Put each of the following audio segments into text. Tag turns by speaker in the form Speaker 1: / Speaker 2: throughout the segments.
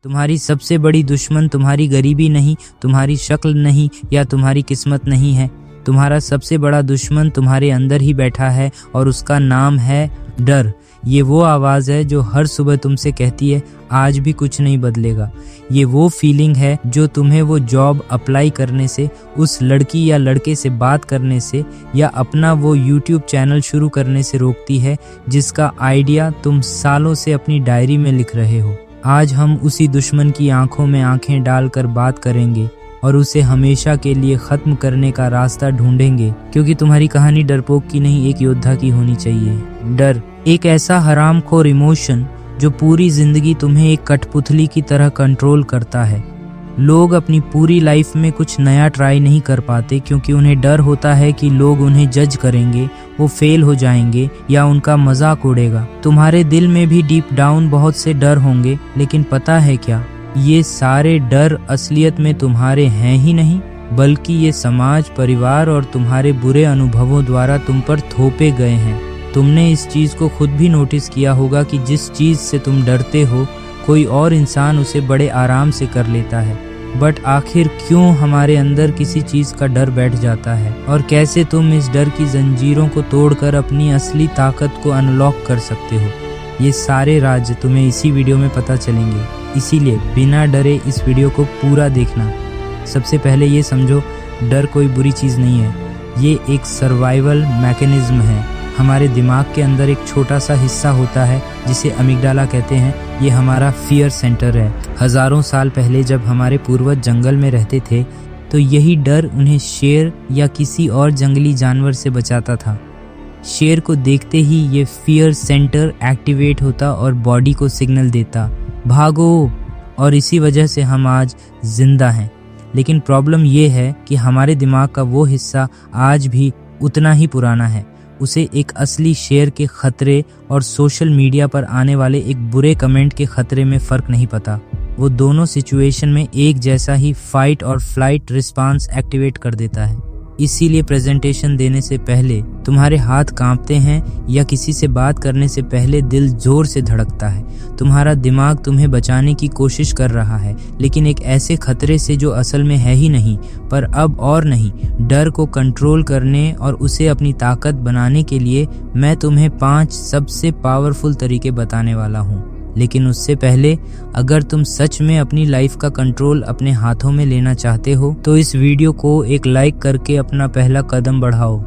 Speaker 1: तुम्हारी सबसे बड़ी दुश्मन तुम्हारी गरीबी नहीं, तुम्हारी शक्ल नहीं या तुम्हारी किस्मत नहीं है। तुम्हारा सबसे बड़ा दुश्मन तुम्हारे अंदर ही बैठा है और उसका नाम है डर। ये वो आवाज़ है जो हर सुबह तुमसे कहती है आज भी कुछ नहीं बदलेगा। ये वो फीलिंग है जो तुम्हें वो जॉब अप्लाई करने से, उस लड़की या लड़के से बात करने से या अपना वो यूट्यूब चैनल शुरू करने से रोकती है जिसका आइडिया तुम सालों से अपनी डायरी में लिख रहे हो। आज हम उसी दुश्मन की आंखों में आंखें डालकर बात करेंगे और उसे हमेशा के लिए ख़त्म करने का रास्ता ढूंढेंगे, क्योंकि तुम्हारी कहानी डरपोक की नहीं एक योद्धा की होनी चाहिए। डर एक ऐसा हरामखोर इमोशन जो पूरी जिंदगी तुम्हें एक कठपुतली की तरह कंट्रोल करता है। लोग अपनी पूरी लाइफ में कुछ नया ट्राई नहीं कर पाते क्योंकि उन्हें डर होता है कि लोग उन्हें जज करेंगे, वो फेल हो जाएंगे या उनका मजाक उड़ेगा। तुम्हारे दिल में भी डीप डाउन बहुत से डर होंगे, लेकिन पता है क्या, ये सारे डर असलियत में तुम्हारे हैं ही नहीं, बल्कि ये समाज, परिवार और तुम्हारे बुरे अनुभवों द्वारा तुम पर थोपे गए हैं। तुमने इस चीज़ को खुद भी नोटिस किया होगा कि जिस चीज़ से तुम डरते हो कोई और इंसान उसे बड़े आराम से कर लेता है। बट आखिर क्यों हमारे अंदर किसी चीज़ का डर बैठ जाता है और कैसे तुम इस डर की जंजीरों को तोड़कर अपनी असली ताकत को अनलॉक कर सकते हो, ये सारे राज तुम्हें इसी वीडियो में पता चलेंगे। इसीलिए बिना डरे इस वीडियो को पूरा देखना। सबसे पहले ये समझो, डर कोई बुरी चीज़ नहीं है, ये एक सर्वाइवल मैकेनिज्म है। हमारे दिमाग के अंदर एक छोटा सा हिस्सा होता है जिसे अमिगडाला कहते हैं, ये हमारा फियर सेंटर है। हज़ारों साल पहले जब हमारे पूर्वज जंगल में रहते थे तो यही डर उन्हें शेर या किसी और जंगली जानवर से बचाता था। शेर को देखते ही ये फियर सेंटर एक्टिवेट होता और बॉडी को सिग्नल देता, भागो, और इसी वजह से हम आज जिंदा हैं। लेकिन प्रॉब्लम ये है कि हमारे दिमाग का वो हिस्सा आज भी उतना ही पुराना है। उसे एक असली शेर के खतरे और सोशल मीडिया पर आने वाले एक बुरे कमेंट के खतरे में फ़र्क नहीं पता। वो दोनों सिचुएशन में एक जैसा ही फाइट और फ्लाइट रिस्पांस एक्टिवेट कर देता है। इसीलिए प्रेजेंटेशन देने से पहले तुम्हारे हाथ कांपते हैं या किसी से बात करने से पहले दिल जोर से धड़कता है। तुम्हारा दिमाग तुम्हें बचाने की कोशिश कर रहा है, लेकिन एक ऐसे खतरे से जो असल में है ही नहीं। पर अब और नहीं, डर को कंट्रोल करने और उसे अपनी ताकत बनाने के लिए मैं तुम्हें 5 सबसे पावरफुल तरीके बताने वाला हूँ। लेकिन उससे पहले, अगर तुम सच में अपनी लाइफ का कंट्रोल अपने हाथों में लेना चाहते हो तो इस वीडियो को एक लाइक करके अपना पहला कदम बढ़ाओ।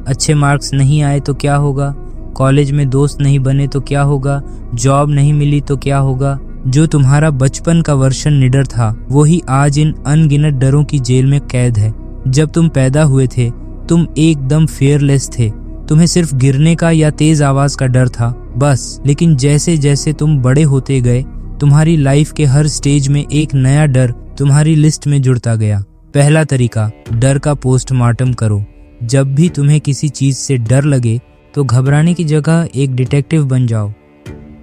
Speaker 1: अच्छे मार्क्स नहीं आए तो क्या होगा, कॉलेज में दोस्त नहीं बने तो क्या होगा, जॉब नहीं मिली तो क्या होगा। जो तुम्हारा बचपन का वर्शन निडर था वही आज इन अनगिनत डरों की जेल में कैद है। जब तुम पैदा हुए थे तुम एकदम फेयरलेस थे, तुम्हें सिर्फ गिरने का या तेज आवाज का डर था बस। लेकिन जैसे जैसे तुम बड़े होते गए तुम्हारी लाइफ के हर स्टेज में एक नया डर तुम्हारी लिस्ट में जुड़ता गया। पहला तरीका, डर का पोस्टमार्टम करो। जब भी तुम्हें किसी चीज से डर लगे तो घबराने की जगह एक डिटेक्टिव बन जाओ।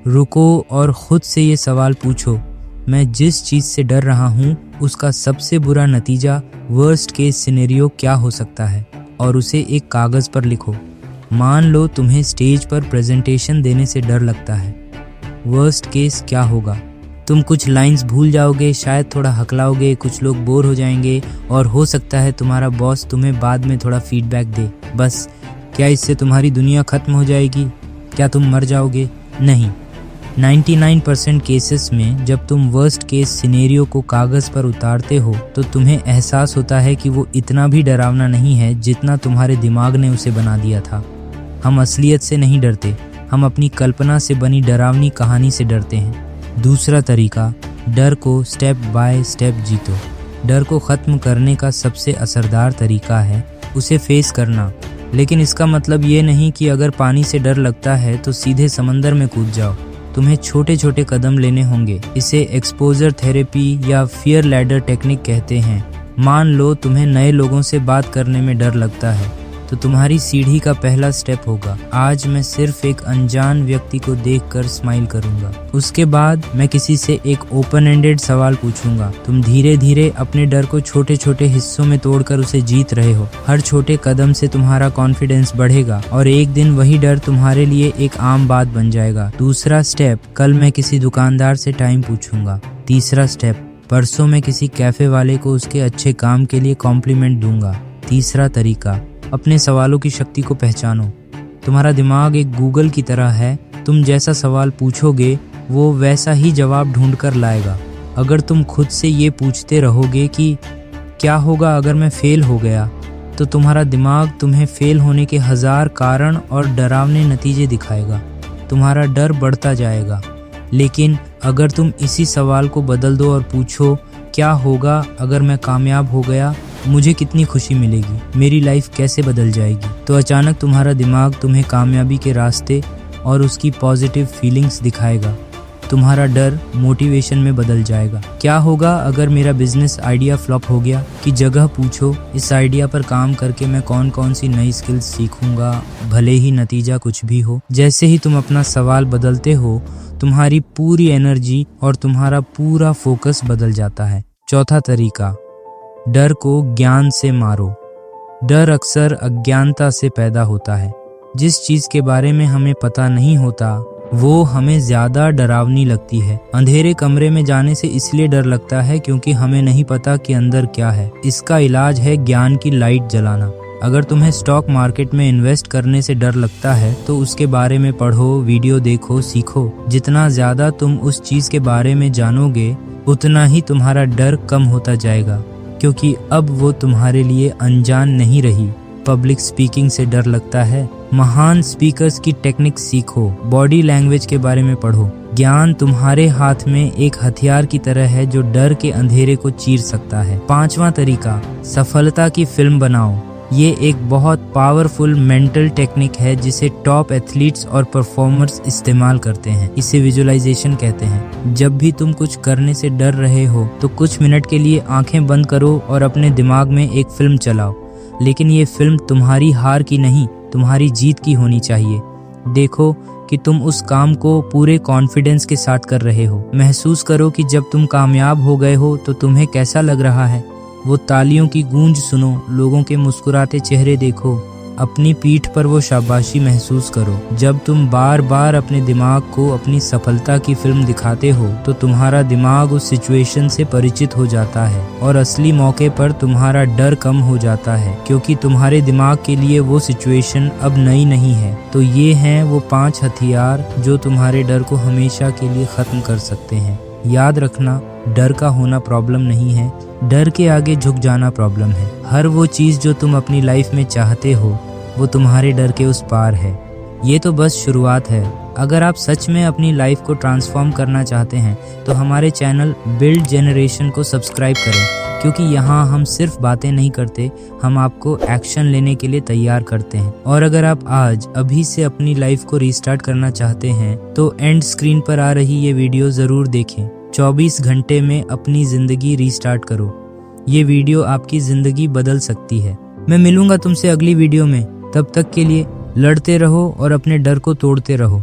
Speaker 1: रुको और खुद से ये सवाल पूछो, मैं जिस चीज से डर रहा हूँ उसका सबसे बुरा नतीजा, वर्स्ट केस सिनेरियो क्या हो सकता है, और उसे एक कागज पर लिखो। मान लो तुम्हें स्टेज पर प्रेजेंटेशन देने से डर लगता है। वर्स्ट केस क्या होगा? तुम कुछ लाइंस भूल जाओगे, शायद थोड़ा हकलाओगे, कुछ लोग बोर हो जाएंगे और हो सकता है तुम्हारा बॉस तुम्हें बाद में थोड़ा फीडबैक दे। बस। क्या इससे तुम्हारी दुनिया खत्म हो जाएगी? क्या तुम मर जाओगे? नहीं। 99% केसेस में जब तुम वर्स्ट केस सिनेरियो को कागज़ पर उतारते हो तो तुम्हें एहसास होता है कि वो इतना भी डरावना नहीं है जितना तुम्हारे दिमाग ने उसे बना दिया था। हम असलियत से नहीं डरते, हम अपनी कल्पना से बनी डरावनी कहानी से डरते हैं। दूसरा तरीका, डर को स्टेप बाय स्टेप जीतो। डर को ख़त्म करने का सबसे असरदार तरीका है उसे फेस करना। लेकिन इसका मतलब ये नहीं कि अगर पानी से डर लगता है तो सीधे समंदर में कूद जाओ। तुम्हें छोटे छोटे कदम लेने होंगे। इसे एक्सपोजर थेरेपी या फियर लैडर टेक्निक कहते हैं। मान लो तुम्हें नए लोगों से बात करने में डर लगता है तो तुम्हारी सीढ़ी का पहला स्टेप होगा, आज मैं सिर्फ एक अनजान व्यक्ति को देखकर स्माइल करूंगा। उसके बाद मैं किसी से एक ओपन एंडेड सवाल पूछूंगा। तुम धीरे धीरे अपने डर को छोटे छोटे हिस्सों में तोड़कर उसे जीत रहे हो। हर छोटे कदम से तुम्हारा कॉन्फिडेंस बढ़ेगा और एक दिन वही डर तुम्हारे लिए एक आम बात बन जाएगा। दूसरा स्टेप, कल मैं किसी दुकानदार से टाइम पूछूंगा। तीसरा स्टेप, परसों मैं किसी कैफे वाले को उसके अच्छे काम के लिए कॉम्प्लीमेंट दूंगा। तीसरा तरीका, अपने सवालों की शक्ति को पहचानो। तुम्हारा दिमाग एक गूगल की तरह है, तुम जैसा सवाल पूछोगे वो वैसा ही जवाब ढूंढ कर लाएगा। अगर तुम खुद से ये पूछते रहोगे कि क्या होगा अगर मैं फेल हो गया, तो तुम्हारा दिमाग तुम्हें फेल होने के 1000 कारण और डरावने नतीजे दिखाएगा। तुम्हारा डर बढ़ता जाएगा। लेकिन अगर तुम इसी सवाल को बदल दो और पूछो, क्या होगा अगर मैं कामयाब हो गया, मुझे कितनी खुशी मिलेगी, मेरी लाइफ कैसे बदल जाएगी, तो अचानक तुम्हारा दिमाग तुम्हें कामयाबी के रास्ते और उसकी पॉजिटिव फीलिंग्स दिखाएगा। तुम्हारा डर मोटिवेशन में बदल जाएगा। क्या होगा अगर मेरा बिजनेस आइडिया फ्लॉप हो गया की जगह पूछो, इस आइडिया पर काम करके मैं कौन कौन सी नई स्किल्स सीखूंगा, भले ही नतीजा कुछ भी हो। जैसे ही तुम अपना सवाल बदलते हो, तुम्हारी पूरी एनर्जी और तुम्हारा पूरा फोकस बदल जाता है। चौथा तरीका, डर को ज्ञान से मारो। डर अक्सर अज्ञानता से पैदा होता है। जिस चीज के बारे में हमें पता नहीं होता वो हमें ज्यादा डरावनी लगती है। अंधेरे कमरे में जाने से इसलिए डर लगता है क्योंकि हमें नहीं पता कि अंदर क्या है। इसका इलाज है ज्ञान की लाइट जलाना। अगर तुम्हें स्टॉक मार्केट में इन्वेस्ट करने से डर लगता है तो उसके बारे में पढ़ो, वीडियो देखो, सीखो। जितना ज्यादा तुम उस चीज के बारे में जानोगे उतना ही तुम्हारा डर कम होता जाएगा, क्योंकि अब वो तुम्हारे लिए अनजान नहीं रही। पब्लिक स्पीकिंग से डर लगता है, महान स्पीकर्स की टेक्निक सीखो, बॉडी लैंग्वेज के बारे में पढ़ो। ज्ञान तुम्हारे हाथ में एक हथियार की तरह है जो डर के अंधेरे को चीर सकता है। पांचवा तरीका, सफलता की फिल्म बनाओ। ये एक बहुत पावरफुल मेंटल टेक्निक है जिसे टॉप एथलीट्स और परफॉर्मर्स इस्तेमाल करते हैं। इसे विजुअलाइजेशन कहते हैं। जब भी तुम कुछ करने से डर रहे हो तो कुछ मिनट के लिए आंखें बंद करो और अपने दिमाग में एक फिल्म चलाओ। लेकिन ये फिल्म तुम्हारी हार की नहीं, तुम्हारी जीत की होनी चाहिए। देखो कि तुम उस काम को पूरे कॉन्फिडेंस के साथ कर रहे हो। महसूस करो कि जब तुम कामयाब हो गए हो तो तुम्हें कैसा लग रहा है। वो तालियों की गूंज सुनो, लोगों के मुस्कुराते चेहरे देखो, अपनी पीठ पर वो शाबाशी महसूस करो। जब तुम बार बार अपने दिमाग को अपनी सफलता की फिल्म दिखाते हो तो तुम्हारा दिमाग उस सिचुएशन से परिचित हो जाता है और असली मौके पर तुम्हारा डर कम हो जाता है, क्योंकि तुम्हारे दिमाग के लिए वो सिचुएशन अब नई नहीं है। तो ये हैं वो 5 हथियार जो तुम्हारे डर को हमेशा के लिए खत्म कर सकते हैं। याद रखना, डर का होना प्रॉब्लम नहीं है, डर के आगे झुक जाना प्रॉब्लम है। हर वो चीज़ जो तुम अपनी लाइफ में चाहते हो वो तुम्हारे डर के उस पार है। ये तो बस शुरुआत है। अगर आप सच में अपनी लाइफ को ट्रांसफॉर्म करना चाहते हैं तो हमारे चैनल बिल्ड जनरेशन को सब्सक्राइब करें, क्योंकि यहाँ हम सिर्फ बातें नहीं करते, हम आपको एक्शन लेने के लिए तैयार करते हैं। और अगर आप आज अभी से अपनी लाइफ को रीस्टार्ट करना चाहते हैं तो एंड स्क्रीन पर आ रही ये वीडियो ज़रूर देखें। 24 घंटे में अपनी ज़िंदगी रीस्टार्ट करो। ये वीडियो आपकी ज़िंदगी बदल सकती है। मैं मिलूंगा तुमसे अगली वीडियो में। तब तक के लिए लड़ते रहो और अपने डर को तोड़ते रहो।